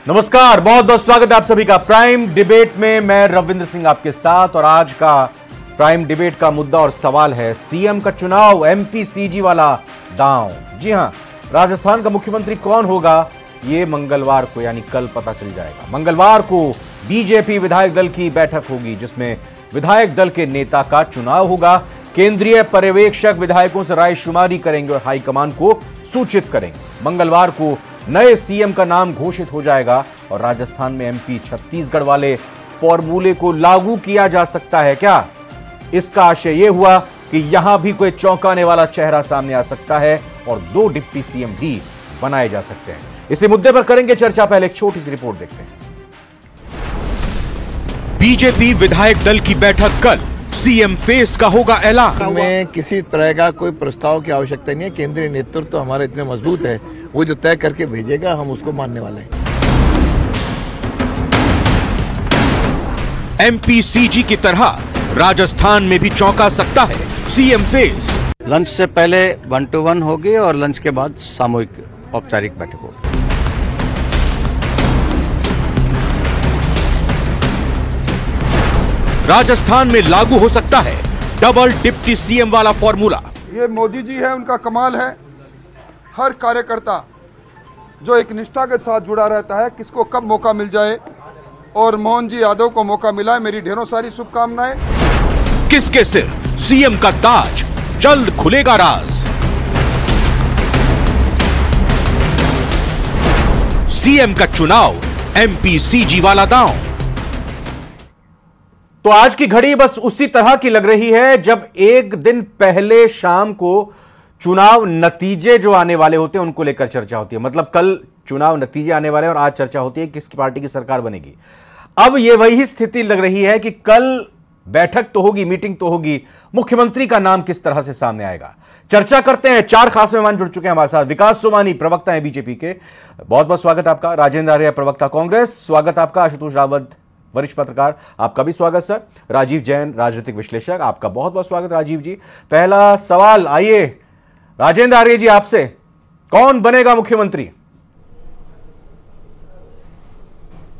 नमस्कार, बहुत बहुत स्वागत है आप सभी का प्राइम डिबेट में। मैं रविंद्र सिंह आपके साथ और आज का प्राइम डिबेट का मुद्दा और सवाल है सीएम का चुनाव, एमपी सीजी वाला दांव। जी हां, राजस्थान का मुख्यमंत्री कौन होगा ये मंगलवार को यानी कल पता चल जाएगा। मंगलवार को बीजेपी विधायक दल की बैठक होगी जिसमें विधायक दल के नेता का चुनाव होगा। केंद्रीय पर्यवेक्षक विधायकों से रायशुमारी करेंगे और हाईकमान को सूचित करेंगे। मंगलवार को नए सीएम का नाम घोषित हो जाएगा और राजस्थान में एमपी छत्तीसगढ़ वाले फॉर्मूले को लागू किया जा सकता है क्या? इसका आशय यह हुआ कि यहां भी कोई चौंकाने वाला चेहरा सामने आ सकता है और 2 डिप्टी सीएम भी बनाए जा सकते हैं। इसी मुद्दे पर करेंगे चर्चा। पहले एक छोटी सी रिपोर्ट देखते हैं। बीजेपी विधायक दल की बैठक कल, सीएम फेस का होगा ऐलान। में किसी तरह का कोई प्रस्ताव की आवश्यकता नहीं है। केंद्रीय नेतृत्व तो हमारा इतने मजबूत है, वो जो तय करके भेजेगा हम उसको मानने वाले हैं। एमपी सीजी की तरह राजस्थान में भी चौंका सकता है सीएम फेस। लंच से पहले 1-to-1 होगी और लंच के बाद सामूहिक औपचारिक बैठक होगी। राजस्थान में लागू हो सकता है डबल डिप्टी सीएम वाला फॉर्मूला। ये मोदी जी है, उनका कमाल है। हर कार्यकर्ता जो एक निष्ठा के साथ जुड़ा रहता है, किसको कब मौका मिल जाए, और मोहन जी यादव को मौका मिला है। मेरी ढेरों सारी शुभकामनाएं। किसके सिर सीएम का ताज, जल्द खुलेगा राज। सीएम का चुनाव, एमपी सीजी वाला दांव। तो आज की घड़ी बस उसी तरह की लग रही है जब एक दिन पहले शाम को चुनाव नतीजे जो आने वाले होते हैं उनको लेकर चर्चा होती है। मतलब कल चुनाव नतीजे आने वाले हैं और आज चर्चा होती है किस पार्टी की सरकार बनेगी। अब यह वही स्थिति लग रही है कि कल बैठक तो होगी, मीटिंग तो होगी, मुख्यमंत्री का नाम किस तरह से सामने आएगा। चर्चा करते हैं। 4 खास मेहमान जुड़ चुके हैं हमारे साथ। विकास सोमानी, प्रवक्ता हैं बीजेपी के, बहुत बहुत स्वागत आपका। राजेंद्र आर्य, प्रवक्ता कांग्रेस, स्वागत आपका। आशुतोष रावत, वरिष्ठ पत्रकार, आपका भी स्वागत सर। राजीव जैन, राजनीतिक विश्लेषक, आपका बहुत बहुत स्वागत राजीव जी। पहला सवाल आइए राजेंद्र आर्य जी आपसे, कौन बनेगा मुख्यमंत्री?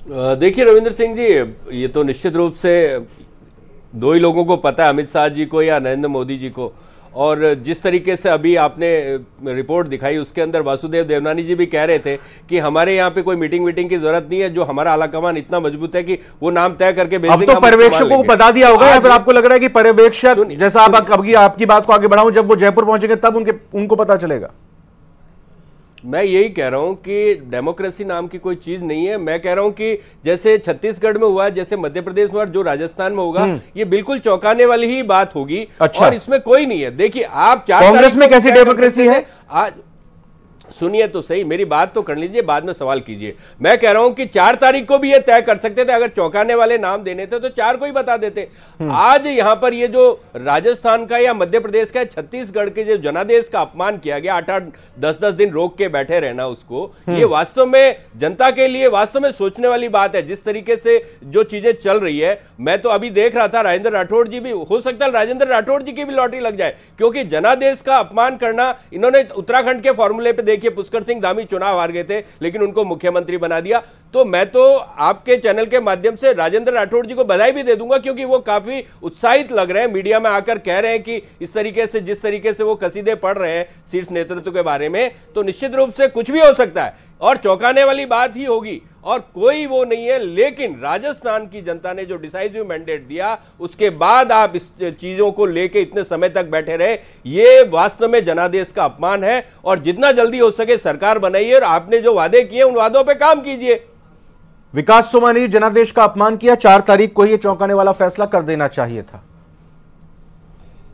देखिए रविंद्र सिंह जी, ये तो निश्चित रूप से 2 ही लोगों को पता है, अमित शाह जी को या नरेंद्र मोदी जी को। और जिस तरीके से अभी आपने रिपोर्ट दिखाई उसके अंदर वासुदेव देवनानी जी भी कह रहे थे कि हमारे यहाँ पे कोई मीटिंग की जरूरत नहीं है, जो हमारा आलाकमान इतना मजबूत है कि वो नाम तय करके भेज देंगे। अब तो पर्यवेक्षकों को बता दिया होगा या फिर आपको लग रहा है कि पर्यवेक्षक, जैसा आप आपकी बात को आगे बढ़ाऊं, जब वो जयपुर पहुंचेंगे तब उनको पता चलेगा? मैं यही कह रहा हूं कि डेमोक्रेसी नाम की कोई चीज नहीं है। मैं कह रहा हूं कि जैसे छत्तीसगढ़ में हुआ, जैसे मध्य प्रदेश में और जो राजस्थान में होगा, ये बिल्कुल चौंकाने वाली ही बात होगी। अच्छा। और इसमें कोई नहीं है। देखिए आप कांग्रेस में कैसी डेमोक्रेसी है? आज सुनिए तो सही, मेरी बात तो कर लीजिए, बाद में सवाल कीजिए। मैं कह रहा हूं कि 4 तारीख को भी ये तय कर सकते थे। अगर चौंकाने वाले नाम देने थे तो 4 को ही बता देते। आज यहां पर ये जो राजस्थान का या मध्य प्रदेश का, छत्तीसगढ़ के जो जनादेश का अपमान किया गया, 8-8 10-10 दिन रोक के बैठे रहना उसको, ये वास्तव में जनता के लिए वास्तव में सोचने वाली बात है। जिस तरीके से जो चीजें चल रही है, मैं तो अभी देख रहा था राजेंद्र राठौड़ जी भी, हो सकता है राजेंद्र राठौड़ जी की भी लॉटरी लग जाए, क्योंकि जनादेश का अपमान करना इन्होंने उत्तराखंड के फॉर्मूले पे देखिए, पुष्कर सिंह धामी चुनाव हार गए थे लेकिन उनको मुख्यमंत्री बना दिया। तो मैं तो आपके चैनल के माध्यम से राजेंद्र राठौड़ जी को बधाई भी दे दूंगा, क्योंकि वो काफी उत्साहित लग रहे हैं, मीडिया में आकर कह रहे हैं कि इस तरीके से, जिस तरीके से वो कसीदे पढ़ रहे हैं शीर्ष नेतृत्व के बारे में, तो निश्चित रूप से कुछ भी हो सकता है और चौंकाने वाली बात ही होगी और कोई वो नहीं है। लेकिन राजस्थान की जनता ने जो डिसाइसिव मैंडेट दिया, उसके बाद आप इस चीजों को लेके इतने समय तक बैठे रहे, ये वास्तव में जनादेश का अपमान है। और जितना जल्दी हो सके सरकार बनाइए और आपने जो वादे किए उन वादों पे काम कीजिए। विकास सोमानी, जनादेश का अपमान किया, 4 तारीख को ही चौंकाने वाला फैसला कर देना चाहिए था।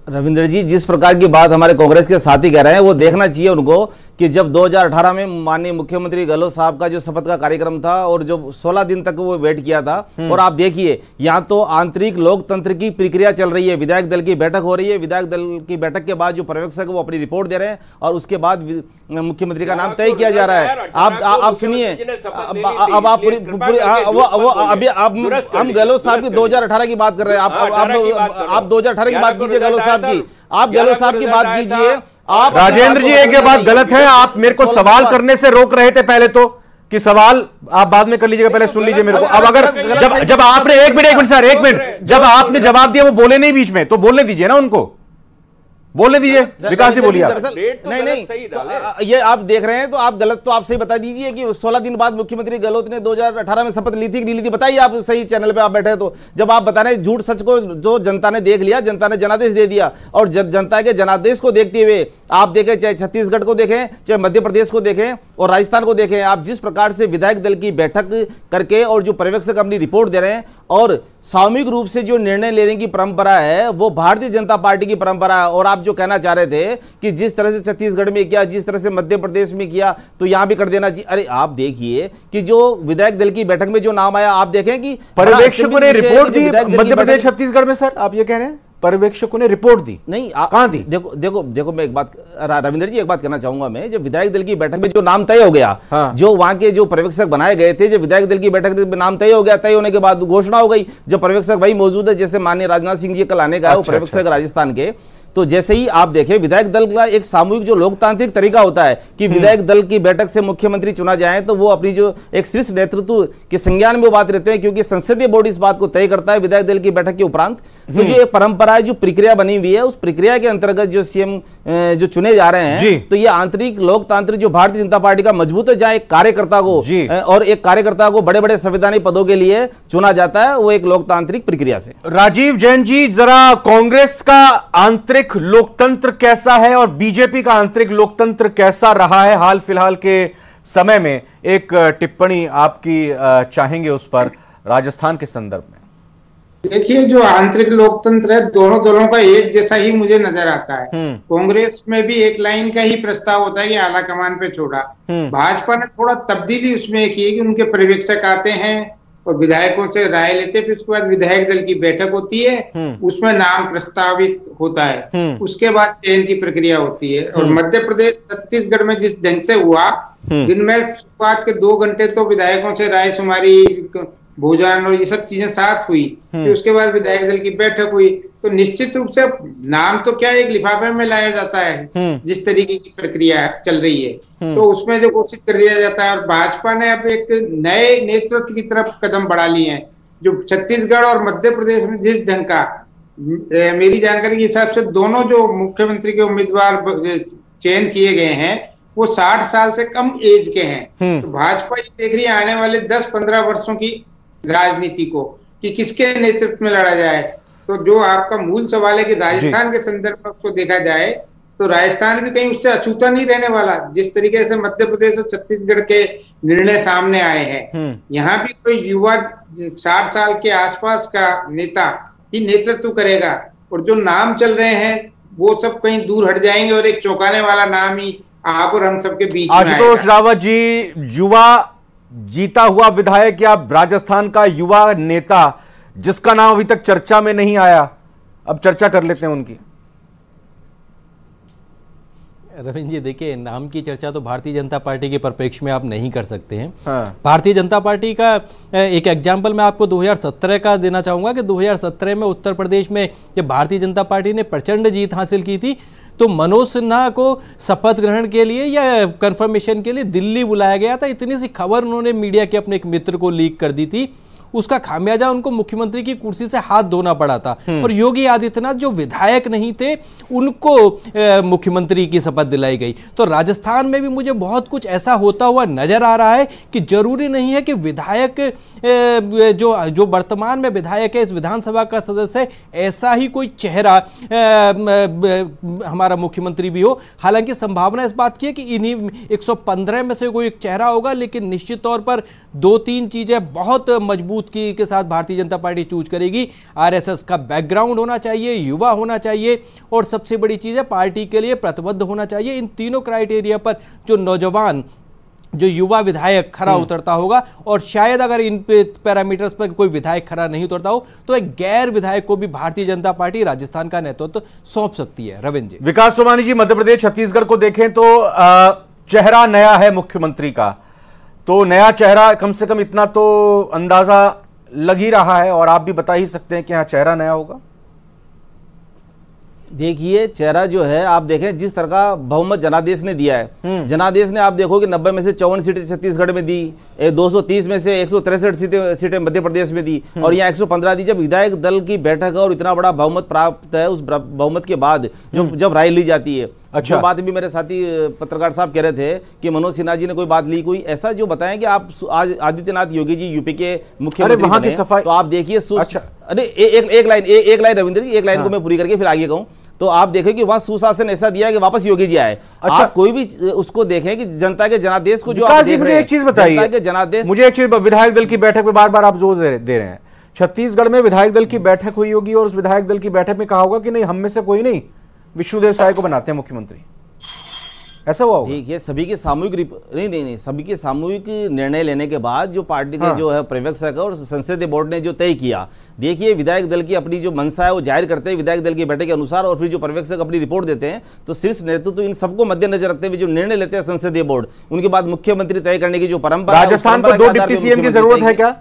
रविंद्र जी, जिस प्रकार की बात हमारे कांग्रेस के साथी कह रहे हैं वो देखना चाहिए उनको कि जब 2018 में माननीय मुख्यमंत्री गहलोत साहब का जो शपथ का कार्यक्रम था और जो 16 दिन तक वो वेट किया था, और आप देखिए यहाँ तो आंतरिक लोकतंत्र की प्रक्रिया चल रही है। विधायक दल की बैठक हो रही है, विधायक दल की बैठक के बाद जो पर्यवेक्षक वो अपनी रिपोर्ट दे रहे हैं और उसके बाद मुख्यमंत्री का नाम तय किया जा रहा है। आप सुनिए, अब आप पूरी अभी हम गहलोत साहब की 2018 की बात कर रहे हैं। आप 2018 की बात कीजिए गहलोत साहब की, आप गहलोत साहब की बात कीजिए। आप राजेंद्र जी, एक ये बात गलत है, आप मेरे को सवाल करने से रोक रहे थे पहले तो। कि सवाल आप बाद में कर लीजिएगा, पहले सुन लीजिए मेरे को। अब अगर जब आपने एक मिनट सर, एक मिनट, जब आपने जवाब दिया वो बोले नहीं बीच में, तो बोलने दीजिए ना उनको, बोलने दीजिए। विकास जी बोलिए। नहीं नहीं, तो ये आप देख रहे हैं तो आप गलत, तो आप सही बता दीजिए कि 16 दिन बाद मुख्यमंत्री गहलोत ने 2018 में शपथ ली थी कि नहीं ली थी? बताइए, आप सही चैनल पे आप बैठे तो। जब आप बता रहे हैं झूठ सच को जो जनता ने देख लिया, जनता ने जनादेश दे दिया, और जनता के जनादेश को देखते हुए आप देखें, चाहे छत्तीसगढ़ को देखें, चाहे मध्य प्रदेश को देखें और राजस्थान को देखें, आप जिस प्रकार से विधायक दल की बैठक करके और जो पर्यवेक्षक अपनी रिपोर्ट दे रहे हैं और सामूहिक रूप से जो निर्णय लेने की परंपरा है वो भारतीय जनता पार्टी की परंपरा है। और आप जो कहना चाह रहे थे कि जिस तरह से छत्तीसगढ़ में किया, जिस तरह से मध्य प्रदेश में किया, तो यहां भी कर देना चाहिए। अरे आप देखिए कि जो विधायक दल की बैठक में जो नाम आया, आप देखें कि पर्यवेक्षकों ने रिपोर्ट दी मध्य प्रदेश छत्तीसगढ़ में। सर आप ये कह रहे हैं पर्यवेक्षकों ने रिपोर्ट दी? नहीं, कहां दी? देखो देखो देखो, मैं एक बात रविंद्र जी, एक बात कहना चाहूंगा मैं, जब विधायक दल की बैठक में जो नाम तय हो गया, हाँ। जो वहां के जो पर्यवेक्षक बनाए गए थे, जब विधायक दल की बैठक में नाम तय हो गया, तय होने के बाद घोषणा हो गई, जब पर्यवेक्षक वही मौजूद है, जैसे माननीय राजनाथ सिंह जी कल आने का है, वो पर्यवेक्षक राजस्थान के, तो जैसे ही आप देखें विधायक दल का एक सामूहिक जो लोकतांत्रिक तरीका होता है कि विधायक दल की बैठक से मुख्यमंत्री चुना जाए, तो वो अपनी जो एक शीर्ष नेतृत्व के संज्ञान में वो बात रहते हैं, क्योंकि संसदीय बॉडी इस बात को तय करता है विधायक दल की बैठक के उपरांत। तो जो एक परंपरा है, जो प्रक्रिया बनी हुई है, उस प्रक्रिया के अंतर्गत जो सीएम जो चुने जा रहे हैं, तो ये आंतरिक लोकतांत्रिक जो भारतीय जनता पार्टी का मजबूत है, जहां एक कार्यकर्ता को और एक कार्यकर्ता को बड़े बड़े संवैधानिक पदों के लिए चुना जाता है, वो एक लोकतांत्रिक प्रक्रिया से। राजीव जैन जी, जरा कांग्रेस का आंतरिक लोकतंत्र कैसा है और बीजेपी का आंतरिक लोकतंत्र कैसा रहा है हाल फिलहाल के समय में? एक टिप्पणी आपकी चाहेंगे उस पर राजस्थान के संदर्भ में। देखिए, जो आंतरिक लोकतंत्र है दोनों दलों का एक जैसा ही मुझे नजर आता है। कांग्रेस में भी एक लाइन का ही प्रस्ताव होता है कि आला कमान पे छोड़ा। भाजपा ने थोड़ा तब्दीली उसमें की है कि उनके पर्यवेक्षक आते हैं और विधायकों से राय लेते, फिर उसके बाद विधायक दल की बैठक होती है, उसमें नाम प्रस्तावित होता है, उसके बाद चयन की प्रक्रिया होती है। और मध्य प्रदेश छत्तीसगढ़ में जिस ढंग से हुआ, दिन में शुरुआत के 2 घंटे तो विधायकों से राय शुमारी, भोजन और ये सब चीजें साथ हुई, फिर उसके बाद विधायक दल की बैठक हुई। तो निश्चित रूप से नाम तो क्या एक लिफाफे में लाया जाता है, जिस तरीके की प्रक्रिया चल रही है, तो उसमें जो घोषित कर दिया जाता है। और भाजपा ने अब एक नए नेतृत्व की तरफ कदम बढ़ा लिए हैं, जो छत्तीसगढ़ और मध्य प्रदेश में जिस ढंग का, मेरी जानकारी के हिसाब से दोनों जो मुख्यमंत्री के उम्मीदवार चयन किए गए हैं वो 60 साल से कम एज के हैं। तो भाजपा ये देख रही है आने वाले 10-15 वर्षों की राजनीति को कि किसके नेतृत्व में लड़ा जाए। तो जो आपका मूल सवाल है कि राजस्थान के संदर्भ में उसको देखा जाए, तो राजस्थान भी कहीं उससे अछूता नहीं रहने वाला। जिस तरीके से मध्य प्रदेश और छत्तीसगढ़ के निर्णय सामने आए हैं, यहाँ भी कोई युवा 60 साल के आसपास का नेता ही नेतृत्व करेगा, और जो नाम चल रहे हैं वो सब कहीं दूर हट जाएंगे और एक चौंकाने वाला नाम ही आप और हम सबके बीच में आएगा। आशुतोष रावत जी, युवा जीता हुआ विधायक या राजस्थान का युवा नेता जिसका नाम अभी तक चर्चा में नहीं आया, अब चर्चा कर लेते हैं उनकी। रविंद्र जी, देखिए, नाम की चर्चा तो भारतीय जनता पार्टी के परिप्रेक्ष्य में आप नहीं कर सकते हैं। हाँ। भारतीय जनता पार्टी का एक एग्जाम्पल मैं आपको 2017 का देना चाहूंगा कि 2017 में उत्तर प्रदेश में जब भारतीय जनता पार्टी ने प्रचंड जीत हासिल की थी, तो मनोज सिन्हा को शपथ ग्रहण के लिए या कंफर्मेशन के लिए दिल्ली बुलाया गया था। इतनी सी खबर उन्होंने मीडिया के अपने एक मित्र को लीक कर दी थी, उसका खामियाजा उनको मुख्यमंत्री की कुर्सी से हाथ धोना पड़ा था। और योगी आदित्यनाथ जो विधायक नहीं थे उनको मुख्यमंत्री की शपथ दिलाई गई। तो राजस्थान में भी मुझे बहुत कुछ ऐसा होता हुआ नजर आ रहा है कि जरूरी नहीं है कि विधायक जो वर्तमान में विधायक है, इस विधानसभा का सदस्य, ऐसा ही कोई चेहरा हमारा मुख्यमंत्री भी हो। हालांकि संभावना इस बात की है कि इन्हीं 115 में से कोई एक चेहरा होगा, लेकिन निश्चित तौर पर 2-3 चीजें बहुत मजबूत की के साथ भारतीय जनता पार्टी चूज करेगी। आरएसएस का बैकग्राउंड होना चाहिए, युवा होना चाहिए, और सबसे बड़ी चीज है पार्टी के लिए प्रतिबद्ध होना चाहिए। इन तीनों क्राइटेरिया पर जो नौजवान, जो युवा विधायक खरा उतरता होगा, और शायद अगर इन पैरामीटर्स पर कोई विधायक खरा नहीं उतरता हो तो एक गैर विधायक को भी भारतीय जनता पार्टी राजस्थान का नेतृत्व सौंप सकती है। रविंद्र जी, विकास सोमानी जी, मध्य प्रदेश छत्तीसगढ़ को देखें तो चेहरा नया है मुख्यमंत्री का, तो नया चेहरा कम से कम इतना तो अंदाजा लग ही रहा है, और आप भी बता ही सकते हैं कि हाँ चेहरा नया होगा। देखिए चेहरा जो है, आप देखें जिस तरह का बहुमत जनादेश ने दिया है, जनादेश ने आप देखो कि 90 में से 54 सीटें छत्तीसगढ़ में दी, 230 में से 163 सीटें मध्य प्रदेश में दी और यहाँ 115 दी। जब विधायक दल की बैठक और इतना बड़ा बहुमत प्राप्त है, उस बहुमत के बाद जब राय ली जाती है, अच्छा। जो बात भी मेरे साथी पत्रकार साहब कह रहे थे कि मनोज सिन्हा जी ने कोई बात ली, कोई ऐसा जो बताएं कि आप आज आदित्यनाथ योगी जी यूपी के मुख्यमंत्री बने, तो आप देखिए अच्छा। अरे एक लाइन रविंद्र जी, एक लाइन को मैं पूरी करके फिर आगे कहूं, तो आप देखें कि वहां सुशासन ऐसा दिया कि वापस योगी जी आए। अच्छा। आप कोई भी उसको देखें कि जनता के जनादेश को जो आप देख रहे हैं, एक चीज बताइए जनादेश, मुझे एक चीज, विधायक दल की बैठक में बार बार आप जोर दे रहे हैं, छत्तीसगढ़ में विधायक दल की बैठक हुई होगी और उस विधायक दल की बैठक में कहा होगा कि नहीं, हम में से कोई नहीं विष्णुदेव साय को बनाते हैं मुख्यमंत्री, ऐसा हुआ होगा। देखिए सभी के सामूहिक नहीं सभी के सामूहिक निर्णय लेने के बाद जो पार्टी के जो है पर्यवेक्षक और संसदीय बोर्ड ने जो तय किया, देखिए विधायक दल की अपनी जो मंशा है वो जाहिर करते हैं विधायक दल की बैठक के अनुसार, और फिर जो पर्यवेक्षक अपनी रिपोर्ट देते हैं, तो शीर्ष नेतृत्व इन सबको मद्देनजर रखते हुए जो निर्णय लेते हैं संसदीय बोर्ड, उनके बाद मुख्यमंत्री तय करने की जो परंपरा। राजस्थान को 2 डिप्टी सीएम की जरूरत है क्या?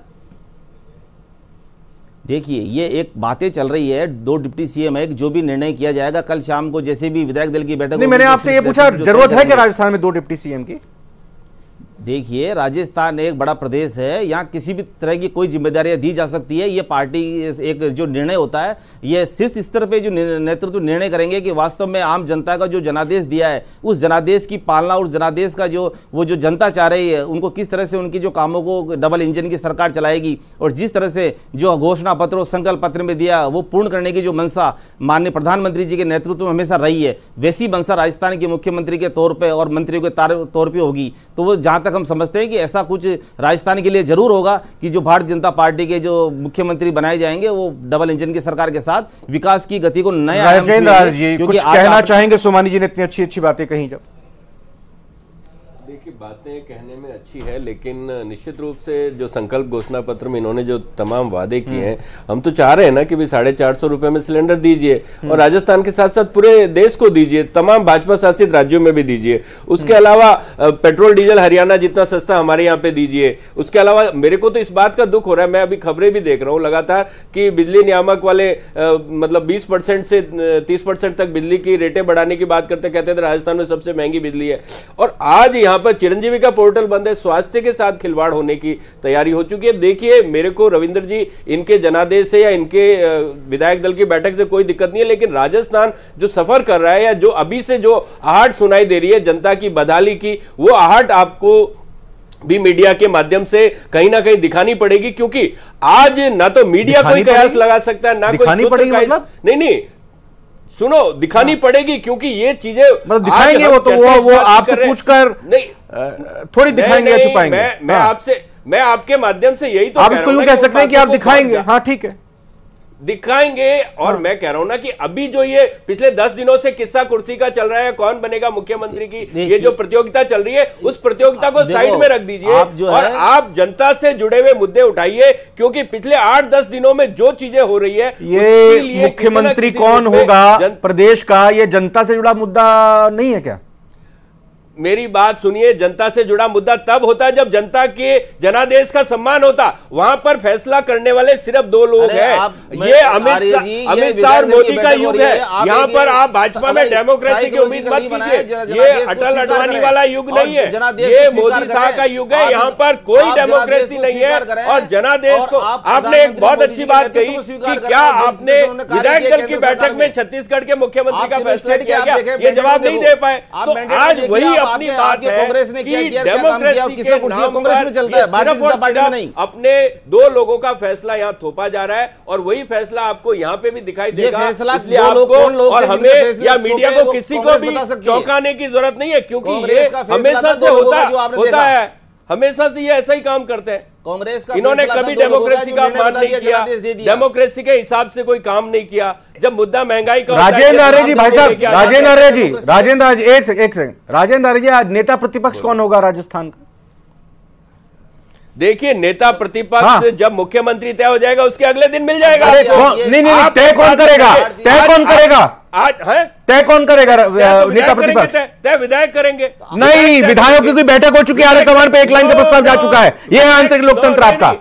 देखिए ये एक बातें चल रही है, 2 डिप्टी सीएम है, जो भी निर्णय किया जाएगा कल शाम को जैसे भी विधायक दल की बैठक। नहीं, मैंने आपसे ये पूछा जरूरत है क्या राजस्थान में 2 डिप्टी सीएम की? देखिए राजस्थान एक बड़ा प्रदेश है, यहाँ किसी भी तरह की कोई जिम्मेदारियां दी जा सकती है। ये पार्टी एक जो निर्णय होता है, ये शीर्ष स्तर पे जो नेतृत्व निर्णय करेंगे कि वास्तव में आम जनता का जो जनादेश दिया है, उस जनादेश की पालना, उस जनादेश का जो जनता चाह रही है, उनको किस तरह से उनकी जो कामों को डबल इंजन की सरकार चलाएगी, और जिस तरह से जो घोषणा पत्र और संकल्प पत्र में दिया वो पूर्ण करने की जो मंशा माननीय प्रधानमंत्री जी के नेतृत्व में हमेशा रही है, वैसी मंशा राजस्थान के मुख्यमंत्री के तौर पर और मंत्रियों के तौर पर होगी। तो वो जहाँ तक हम समझते हैं कि ऐसा कुछ राजस्थान के लिए जरूर होगा कि जो भारतीय जनता पार्टी के जो मुख्यमंत्री बनाए जाएंगे वो डबल इंजन की सरकार के साथ विकास की गति को नया राजेंद्र जी कुछ कहना चाहेंगे? सोमानी जी ने इतनी अच्छी बातें कही। जब देखिए बातें कहने में अच्छी है, लेकिन निश्चित रूप से जो संकल्प घोषणा पत्र में इन्होंने जो तमाम वादे किए हैं, हम तो चाह रहे हैं ना कि भी 450 रुपए में सिलेंडर दीजिए और राजस्थान के साथ साथ पूरे देश को दीजिए, तमाम भाजपा शासित राज्यों में भी दीजिए। उसके अलावा पेट्रोल डीजल हरियाणा जितना सस्ता हमारे यहाँ पे दीजिए। उसके अलावा मेरे को तो इस बात का दुख हो रहा है, मैं अभी खबरें भी देख रहा हूँ लगातार कि बिजली नियामक वाले मतलब 20% से 30% तक बिजली की रेटें बढ़ाने की बात करते, कहते थे राजस्थान में सबसे महंगी बिजली है, और आज यहाँ पर चिरंजीवी का पोर्टल बंद है। स्वास्थ्य के साथ खिलवाड़ होने की तैयारी हो चुकी है। देखिए मेरे को रविंद्र जी इनके जनादेश से या इनके विधायक दल की बैठक से कोई दिक्कत नहीं है, लेकिन राजस्थान जो सफर कर रहा है या जो अभी से जो आहट सुनाई दे रही है जनता की बदहाली की, वो आहट आपको भी मीडिया के माध्यम से कहीं ना कहीं दिखानी पड़ेगी, क्योंकि आज ना तो मीडिया कोई कयास लगा सकता है, ना कोई मतलब नहीं सुनो दिखानी पड़ेगी, क्योंकि ये चीजें मतलब दिखाएंगे वो आपसे पूछकर नहीं थोड़ी दिखाएंगे या छुपाएंगे। मैं आपके माध्यम से यही तो आप इसको यूं कह सकते हैं कि आप दिखाएंगे। हाँ ठीक है, दिखाएंगे। और मैं कह रहा हूं ना कि अभी जो ये पिछले 10 दिनों से किस्सा कुर्सी का चल रहा है, कौन बनेगा मुख्यमंत्री की ये जो प्रतियोगिता चल रही है, उस प्रतियोगिता को साइड में रख दीजिए और आप जनता से जुड़े हुए मुद्दे उठाइए, क्योंकि पिछले 8-10 दिनों में जो चीजें हो रही है ये मुख्यमंत्री कौन होगा प्रदेश का, ये जनता से जुड़ा मुद्दा नहीं है क्या? मेरी बात सुनिए, जनता से जुड़ा मुद्दा तब होता है जब जनता के जनादेश का सम्मान होता। वहां पर फैसला करने वाले सिर्फ 2 लोग हैं। ये अमित शाह और मोदी का युग है। यहाँ पर आप भाजपा में डेमोक्रेसी की उम्मीद मत कीजिए। ये अटल अडवाणी वाला युग नहीं है, ये मोदी शाह का युग है। यहाँ पर कोई डेमोक्रेसी नहीं है। और जनादेश को आपने एक बहुत अच्छी बात कही कि क्या आपने विधायक दल की बैठक में छत्तीसगढ़ के मुख्यमंत्री का फैसला किया क्या? ये जवाब नहीं दे पाए। तो आज वही अपनी बात है कांग्रेस ने क्या किया? डेमोक्रेसी के नाम कांग्रेस में चलता है, भारतीय जनता पार्टी में नहीं। अपने 2 लोगों का फैसला यहाँ थोपा जा रहा है और वही फैसला आपको यहाँ पे भी दिखाई देगा। इसलिए आपको और हमें या मीडिया को किसी को भी चौंकाने की जरूरत नहीं है, क्योंकि ये हमेशा से होता है, हमेशा से ये ऐसा ही काम करते हैं। कांग्रेस का इन्होंने कभी डेमोक्रेसी का मान नहीं किया, डेमोक्रेसी के हिसाब से कोई काम नहीं किया। जब मुद्दा महंगाई का राजेंद्र आर्य जी, भाई साहब राजेंद्र आर्य जी, एक सेकंड, राजेंद्र आर्य जी आज नेता प्रतिपक्ष कौन होगा राजस्थान का? देखिए नेता प्रतिपक्ष जब मुख्यमंत्री तय हो जाएगा उसके अगले दिन मिल जाएगा। नहीं, तय कौन करेगा? तय कौन करेगा? आज है तय कौन करेगा? नेता प्रतिपक्ष तय विधायक करेंगे। नहीं, विधायकों की कोई बैठक हो चुकी है, आधे कमान पे 1 लाइन का प्रस्ताव जा चुका है। यह है आंतरिक लोकतंत्र आपका।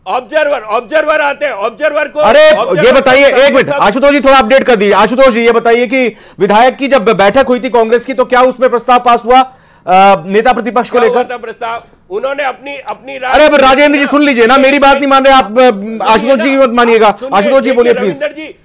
ऑब्जर्वर आते हैं, ऑब्जर्वर को। अरे ये बताइए, एक मिनट आशुतोष जी, थोड़ा अपडेट कर दीजिए। आशुतोष जी ये बताइए कि विधायक की जब बैठक हुई थी कांग्रेस की, तो क्या उसमें प्रस्ताव पास हुआ नेता प्रतिपक्ष को लेकर? प्रस्ताव उन्होंने अपनी अरे राजेंद्र जी सुन लीजिए ना, मेरी बात नहीं मान रहे आप, आशुतोष जी की मत मानिएगा। आशुतोष जी बोलिए प्लीज।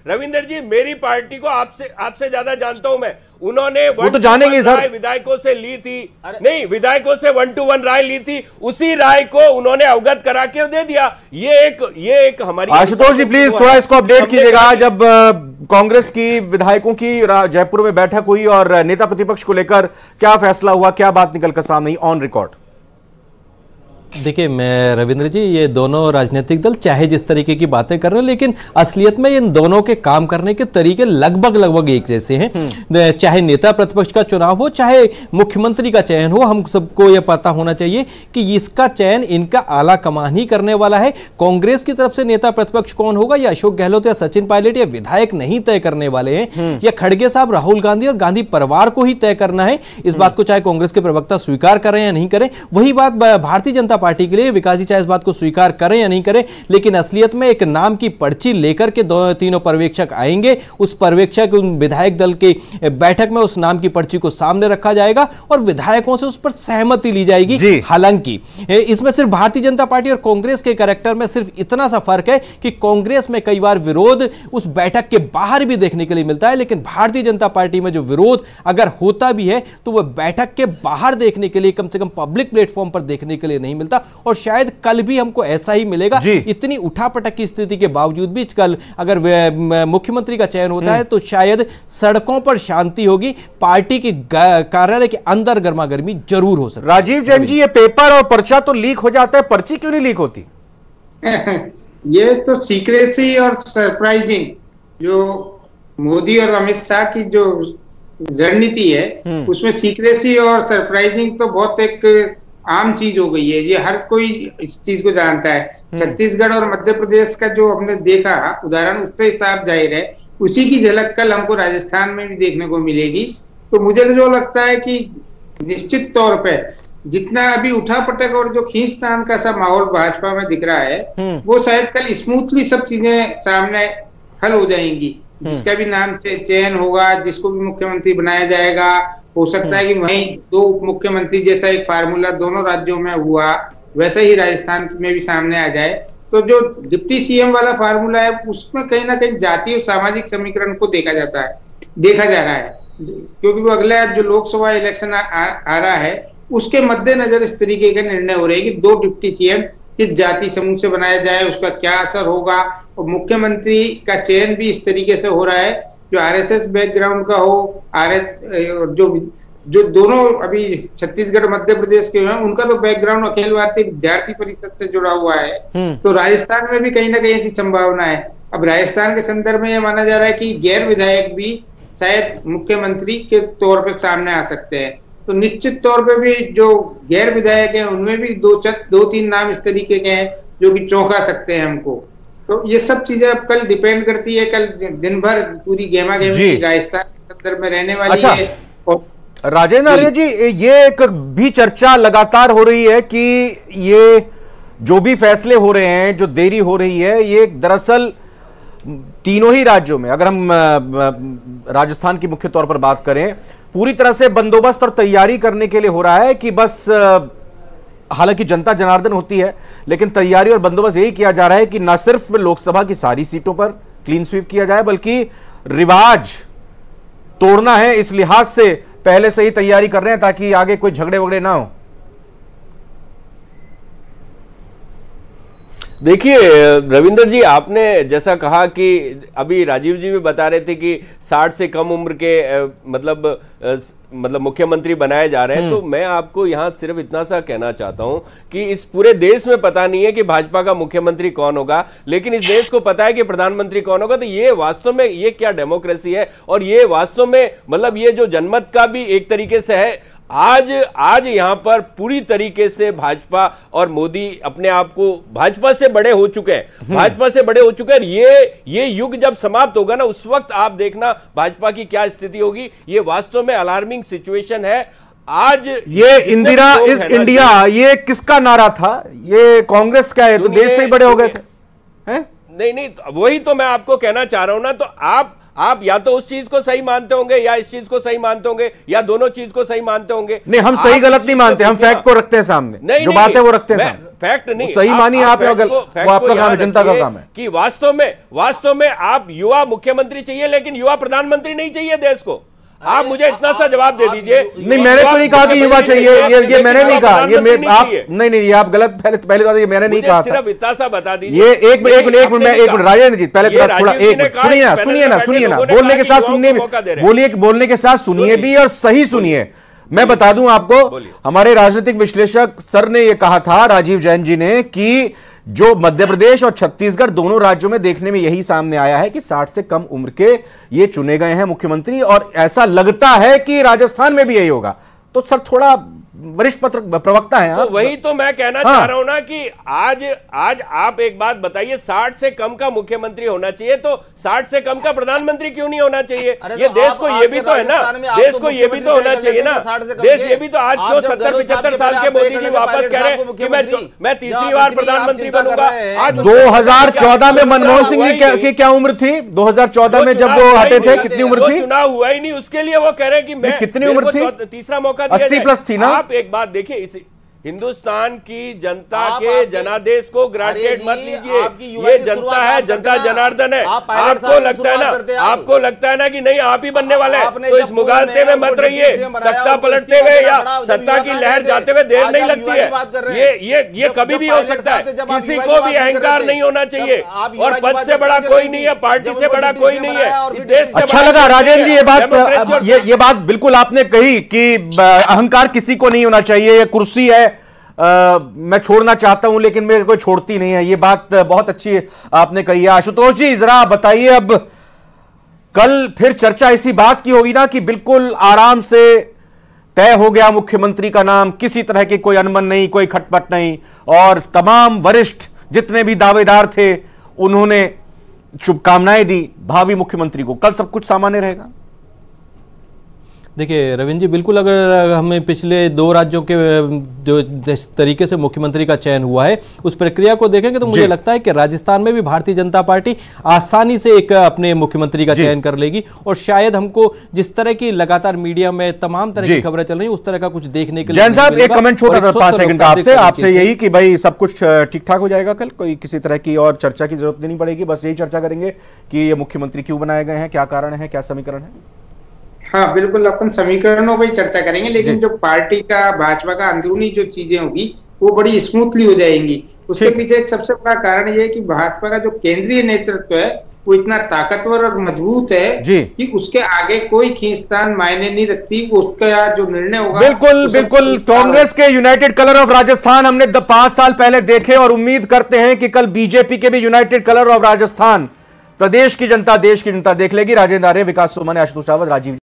रविंदर जी मेरी पार्टी को आपसे ज्यादा जानता हूं मैं। उन्होंने वो तो जानेंगे सर, विधायकों से ली थी, नहीं विधायकों से 1-to-1 राय ली थी, उसी राय को उन्होंने अवगत करा के दे दिया। ये एक हमारी। आशुतोष जी प्लीज थोड़ा इसको अपडेट कीजिएगा। जब कांग्रेस की विधायकों की जयपुर में बैठक हुई और नेता प्रतिपक्ष को लेकर क्या फैसला हुआ, क्या बात निकल कर सामने आई ऑन रिकॉर्ड? देखिए मैं रविंद्र जी, ये दोनों राजनीतिक दल चाहे जिस तरीके की बातें कर रहे हैं, लेकिन असलियत में इन दोनों के काम करने के तरीके लगभग एक जैसे हैं। चाहे नेता प्रतिपक्ष का चुनाव हो, चाहे मुख्यमंत्री का चयन हो, हम सबको यह पता होना चाहिए कि इसका चयन इनका आला कमान ही करने वाला है। कांग्रेस की तरफ से नेता प्रतिपक्ष कौन होगा, या अशोक गहलोत या सचिन पायलट या विधायक नहीं तय करने वाले हैं, या खड़गे साहब, राहुल गांधी और गांधी परिवार को ही तय करना है। इस बात को चाहे कांग्रेस के प्रवक्ता स्वीकार करें या नहीं करें, वही बात भारतीय जनता पार्टी के लिए विकास जी चाहे इस बात को स्वीकार करें या नहीं करें, लेकिन असलियत में एक नाम की पर्ची लेकर के तीनों पर्यवेक्षक आएंगे। उस पर्यवेक्षक विधायक दल के बैठक में उस नाम की पर्ची को सामने रखा जाएगा और विधायकों से उस पर सहमति ली जाएगी। हालांकि इसमें सिर्फ भारतीय जनता पार्टी और कांग्रेस के कैरेक्टर में सिर्फ इतना सा फर्क है कि कांग्रेस में कई बार विरोध उस बैठक के बाहर भी देखने के लिए मिलता है, लेकिन भारतीय जनता पार्टी में जो विरोध अगर होता भी है तो वह बैठक के बाहर देखने के लिए, कम से कम पब्लिक प्लेटफॉर्म पर देखने के लिए नहीं मिलता। और शायद कल भी हमको ऐसा ही मिलेगा। इतनी उठापटक की स्थिति के बावजूद भी कल अगर मुख्यमंत्री का चयन होता है तो शायद सड़कों पर शांति होगी, पार्टी के कार्यालय के अंदर गर्मा गर्मी जरूर हो सकती है। राजीव जैन जी, ये पेपर और पर्चा तो लीक हो जाता है, पर्ची क्यों नहीं लीक होती? ये तो सीक्रेसी और सरप्राइजिंग, जो मोदी और अमित शाह की जो रणनीति है उसमें सीक्रेसी और सरप्राइजिंग तो बहुत एक आम चीज हो गई है। ये हर कोई इस चीज को जानता है। छत्तीसगढ़ और मध्य प्रदेश का जो हमने देखा उदाहरण, उससे साफ जाहिर है उसी की झलक कल हमको राजस्थान में भी देखने को मिलेगी। तो मुझे जो लगता है कि निश्चित तौर पे जितना अभी उठापटक और जो खींचतान का सा माहौल भाजपा में दिख रहा है, वो शायद कल स्मूथली सब चीजें सामने हल हो जाएंगी। जिसका भी नाम चयन होगा, जिसको भी मुख्यमंत्री बनाया जाएगा, हो सकता है कि वहीं दो मुख्यमंत्री जैसा एक फार्मूला दोनों राज्यों में हुआ वैसा ही राजस्थान में भी सामने आ जाए। तो जो डिप्टी सीएम वाला फार्मूला है उसमें कहीं ना कहीं जातीय और सामाजिक समीकरण को देखा जा रहा है, क्योंकि वो अगला जो लोकसभा इलेक्शन आ रहा है उसके मद्देनजर इस तरीके के निर्णय हो रहे हैं कि 2 डिप्टी सीएम किस जाति समूह से बनाया जाए, उसका क्या असर होगा। और मुख्यमंत्री का चयन भी इस तरीके से हो रहा है जो आरएसएस बैकग्राउंड का हो, जो दोनों अभी छत्तीसगढ़ मध्य प्रदेश के हैं उनका तो बैकग्राउंड अखिल भारतीय विद्यार्थी परिषद से जुड़ा हुआ है। तो राजस्थान में भी कहीं ना कहीं ऐसी संभावना है। अब राजस्थान के संदर्भ में यह माना जा रहा है कि गैर विधायक भी शायद मुख्यमंत्री के तौर पर सामने आ सकते हैं। तो निश्चित तौर पे भी जो गैर विधायक हैं उनमें भी 2-3 नाम इस तरीके के हैं जो कि चौंका सकते हैं हमको। तो ये सब चीजें अब कल डिपेंड करती है, कल दिन भर पूरी गेमा गेमी राजस्थान के संदर्भ में रहने वाली है। और राजेंद्र आर्य जी, ये एक भी चर्चा लगातार हो रही है कि ये जो भी फैसले हो रहे हैं, जो देरी हो रही है, ये दरअसल तीनों ही राज्यों में, अगर हम राजस्थान की मुख्य तौर पर बात करें, पूरी तरह से बंदोबस्त और तैयारी करने के लिए हो रहा है कि बस, हालांकि जनता जनार्दन होती है, लेकिन तैयारी और बंदोबस्त यही किया जा रहा है कि न सिर्फ लोकसभा की सारी सीटों पर क्लीन स्वीप किया जाए, बल्कि रिवाज तोड़ना है, इस लिहाज से पहले से ही तैयारी कर रहे हैं ताकि आगे कोई झगड़े वगड़े ना हो। देखिए रविंद्र जी, आपने जैसा कहा कि अभी राजीव जी भी बता रहे थे कि 60 से कम उम्र के मतलब मुख्यमंत्री बनाए जा रहे हैं, तो मैं आपको यहां सिर्फ इतना सा कहना चाहता हूं कि इस पूरे देश में पता नहीं है कि भाजपा का मुख्यमंत्री कौन होगा, लेकिन इस देश को पता है कि प्रधानमंत्री कौन होगा। तो ये वास्तव में ये क्या डेमोक्रेसी है, और ये वास्तव में मतलब ये जो जनमत का भी एक तरीके से है। आज यहां पर पूरी तरीके से भाजपा और मोदी अपने आप को भाजपा से बड़े हो चुके हैं, भाजपा से बड़े हो चुके हैं। ये युग जब समाप्त होगा ना, उस वक्त आप देखना भाजपा की क्या स्थिति होगी। ये वास्तव में अलार्मिंग सिचुएशन है। आज ये इंदिरा इज इंडिया, ये किसका नारा था? ये कांग्रेस का है, तो देश से ही बड़े हो गए थे हैं? नहीं, वही तो मैं आपको कहना चाह रहा हूं ना। तो आप या तो उस चीज को सही मानते होंगे या इस चीज को सही मानते होंगे या दोनों चीज को सही मानते होंगे। नहीं, हम सही गलत नहीं मानते, हम फैक्ट को रखते हैं सामने, जो बात है वो रखते हैं सामने। फैक्ट नहीं, सही मानिए आप, वो आपका काम है, जनता का काम है कि वास्तव में आप युवा मुख्यमंत्री चाहिए, लेकिन युवा प्रधानमंत्री नहीं चाहिए देश को। आप मुझे इतना सा जवाब दे दीजिए। नहीं, मैंने तो नहीं कहा कि युवा चाहिए, ये मैंने नहीं कहा, ये आप नहीं, आप गलत, पहले तो ये मैंने नहीं कहा था। सिर्फ इतना सा बता दीजिए। ये एक मिनट राजेंद्र जी, पहले थोड़ा सुनिए ना, बोलने के साथ सुनिए भी, बोलने के साथ सुनिए भी और सही सुनिए। मैं बता दूं आपको, हमारे राजनीतिक विश्लेषक सर ने यह कहा था, राजीव जैन जी ने, कि जो मध्य प्रदेश और छत्तीसगढ़ दोनों राज्यों में देखने में यही सामने आया है कि 60 से कम उम्र के ये चुने गए हैं मुख्यमंत्री, और ऐसा लगता है कि राजस्थान में भी यही होगा। तो सर थोड़ा वरिष्ठ प्रवक्ता हैं आप, तो वही तो मैं कहना चाह रहा हूं ना कि आज आप एक बात बताइए, 60 से कम का मुख्यमंत्री होना चाहिए, तो 60 से कम का प्रधानमंत्री क्यों नहीं होना चाहिए? ये देश को ये भी तो है ना, देश को ये भी तो होना चाहिए ना, देश ये भी तो। आज क्यों 70-75 साल के मोदी जी वापस कह रहे हैं कि मैं तीसरी बार प्रधानमंत्री बनूंगा? आज 2014 में मनमोहन सिंह की क्या उम्र थी? 2014 में जब वो हटे थे कितनी उम्र थी? चुनाव हुआ ही नहीं, उसके लिए वो कह रहे हैं कि मैं कितनी उम्र थी? तीसरा मौका दिया 80 प्लस थी ना। आप एक बात देखिए, इस हिंदुस्तान की जनता के जनादेश को ग्रेजुएट मत लीजिए। ये जनता है, जनता जनार्दन है। आपको लगता है ना कि नहीं आप ही बनने वाले हैं, तो इस मुगालते में मत रहिए। तख्ता पलटते हुए या सत्ता की लहर जाते हुए देर नहीं लगती है। ये कभी भी हो सकता है। किसी को भी अहंकार नहीं होना चाहिए, और पद से बड़ा कोई नहीं है, पार्टी से बड़ा कोई नहीं है, इस देश से। अच्छा लगा राजेंद्र जी ये बात बिल्कुल आपने कही कि अहंकार किसी को नहीं होना चाहिए, ये कुर्सी है, मैं छोड़ना चाहता हूं लेकिन मेरे को छोड़ती नहीं है। ये बात बहुत अच्छी आपने कही है। आशुतोष जी जरा बताइए, अब कल फिर चर्चा इसी बात की होगी ना कि बिल्कुल आराम से तय हो गया मुख्यमंत्री का नाम, किसी तरह की कोई अनबन नहीं, कोई खटपट नहीं, और तमाम वरिष्ठ जितने भी दावेदार थे उन्होंने शुभकामनाएं दी भावी मुख्यमंत्री को। कल सब कुछ सामान्य रहेगा? देखिए रविंद्र जी, बिल्कुल अगर हमें पिछले 2 राज्यों के जो जिस तरीके से मुख्यमंत्री का चयन हुआ है उस प्रक्रिया को देखेंगे तो मुझे लगता है कि राजस्थान में भी भारतीय जनता पार्टी आसानी से एक अपने मुख्यमंत्री का चयन कर लेगी, और शायद हमको जिस तरह की लगातार मीडिया में तमाम तरह की खबरें चल रही है उस तरह का कुछ देखने के लिए। जैन साहब एक कमेंट छोटा सा 5 सेकंड का आपसे यही कि भाई सब कुछ ठीक ठाक हो जाएगा कल, कोई किसी तरह की और चर्चा की जरूरत नहीं पड़ेगी, बस यही चर्चा करेंगे कि ये मुख्यमंत्री क्यों बनाए गए हैं, क्या कारण है, क्या समीकरण है? हाँ बिल्कुल, अपन समीकरणों पर चर्चा करेंगे, लेकिन जो पार्टी का भाजपा का अंदरूनी जो चीजें होगी वो बड़ी स्मूथली हो जाएंगी। उसके पीछे एक सबसे बड़ा कारण ये है कि भाजपा का जो केंद्रीय नेतृत्व है वो इतना ताकतवर और मजबूत है कि उसके आगे कोई खींचतान मायने नहीं रखती, उसका जो निर्णय होगा। बिल्कुल कांग्रेस के यूनाइटेड कलर ऑफ राजस्थान हमने 5 साल पहले देखे, और उम्मीद करते हैं कि कल बीजेपी के भी यूनाइटेड कलर ऑफ राजस्थान प्रदेश की जनता, देश की जनता देख लेगी। राजेंद्र आर्य, विकास सोमानी, आशुतोष रावत, राजीव